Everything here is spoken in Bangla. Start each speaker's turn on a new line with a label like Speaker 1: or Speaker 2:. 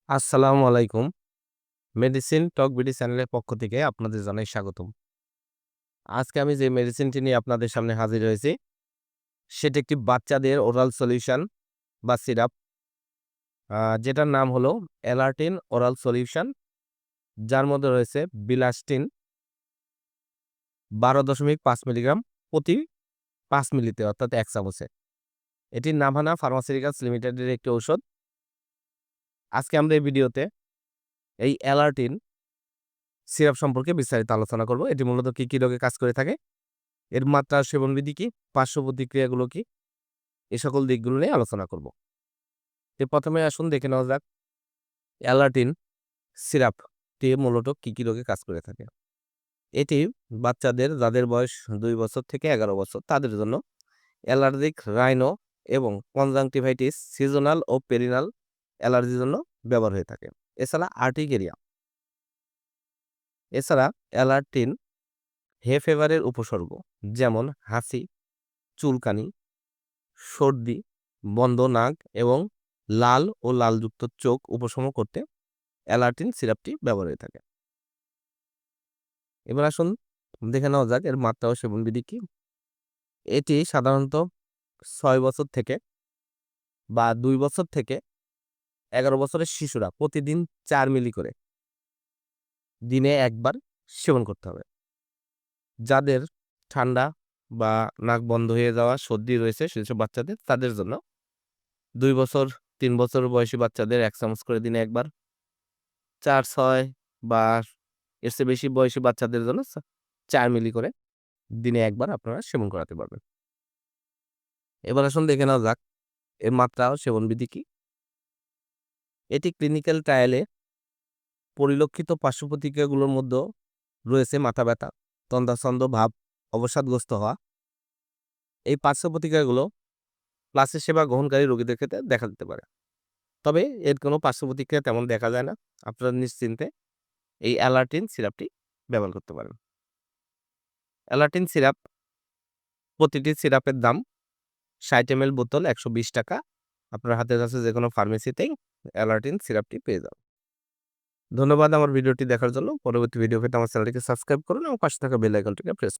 Speaker 1: আসসালামু আলাইকুম। মেডিসিন টক বিডি চ্যানেলের পক্ষ থেকে আপনাদের জানাই স্বাগতম। আজকে আমি যে মেডিসিনটি নিয়ে আপনাদের সামনে হাজির হয়েছি, সেটি একটি বাচ্চাদের ওরাল সলিউশন বা সিরাপ, যেটার নাম হলো অ্যালার্টিন ওরাল সলিউশন, যার মধ্যে রয়েছে বিলাস্টিন ১২.৫ মিলিগ্রাম প্রতি ৫ মিলিতে অর্থাৎ ১ চামচে। এটি নাভানা ফার্মাসিউটিক্যালস লিমিটেডের একটি ঔষধ। আজকে আমরা এই ভিডিওতে এই অ্যালার্টিন সিরাপ সম্পর্কে বিস্তারিত আলোচনা করব। এটি মূলত কি রোগে কাজ করে থাকে, এর মাত্রা, সেবনবিধি কি, পার্শ্ব প্রতিক্রিয়াগুলো কি, এ সকল দিকগুলো নিয়ে আলোচনা করব। প্রথমে আসুন দেখে নেওয়া যাক অ্যালার্টিন সিরাপটি মূলত কি রোগে কাজ করে থাকে। এটি বাচ্চাদের যাদের বয়স ২ বছর থেকে ১১ বছর তাদের জন্য অ্যালার্জিক রাইনো এবং কনজাংটিভাইটিস, সিজনাল ও পেরিনাল অ্যালার্জির জন্য ব্যবহার হয়ে থাকে। এছাড়া আর্টিকেরিয়া, এছাড়া অ্যালার্টিন হে ফেভারের উপসর্গ যেমন হাঁচি, চুলকানি, সর্দি, বন্ধ নাক এবং লাল ও লালযুক্ত চোখ উপশম করতে অ্যালার্টিন সিরাপটি ব্যবহার হয়ে থাকে। এবার আসুন দেখে নেওয়া যাক এর মাত্রা ও সেবনবিধি কি। এটি সাধারণত ৬ বছর থেকে বা ২ বছর থেকে ১১ বছরের শিশুরা প্রতিদিন ৪ মিলি করে দিনে ১ বার সেবন করতে হবে। যাদের ঠান্ডা বা নাক বন্ধ হয়ে যাওয়া, সর্দি রয়েছে সেসব বাচ্চাদের, তাদের জন্য ২ বছর, ৩ বছর বয়সী বাচ্চাদের ১ চামচ করে দিনে ১ বার, ৪, ৬ বা এর চেয়ে বেশি বয়সী বাচ্চাদের জন্য ৪ মিলি করে দিনে ১ বার আপনারা সেবন করাতে পারবেন। এবার আসুন দেখে নেওয়া যাক এর মাত্রা ও সেবনবিধি কি। এটি ক্লিনিক্যাল ট্রায়ালে পরিলক্ষিত পার্শ্ব প্রতিক্রিয়াগুলোর মধ্যে রয়েছে মাথা ব্যথা, তন্দ্রাচ্ছন্দ ভাব, অবসাদগ্রস্ত হওয়া। এই পার্শ্ব প্রতিক্রিয়াগুলো প্লাসের সেবা গ্রহণকারী রোগীদের ক্ষেত্রে দেখা দিতে পারে। তবে এর কোনো পার্শ্ব প্রতিক্রিয়া তেমন দেখা যায় না। আপনারা নিশ্চিন্তে এই অ্যালার্টিন সিরাপটি ব্যবহার করতে পারেন। অ্যালার্টিন সিরাপ, প্রতিটি সিরাপের দাম ৬০ এমএল বোতল ৳১২০। আপনার হাতের কাছে যেকোনো ফার্মেসিতেই অ্যালার্টিন সিরাপটি পেয়ে যাবেন। ধন্যবাদ আমার ভিডিওটি দেখার জন্য। পরবর্তী ভিডিও পেতে আমার চ্যানেলটিকে সাবস্ক্রাইব করুন এবং পাশে থাকা বেল আইকনটিকে প্রেস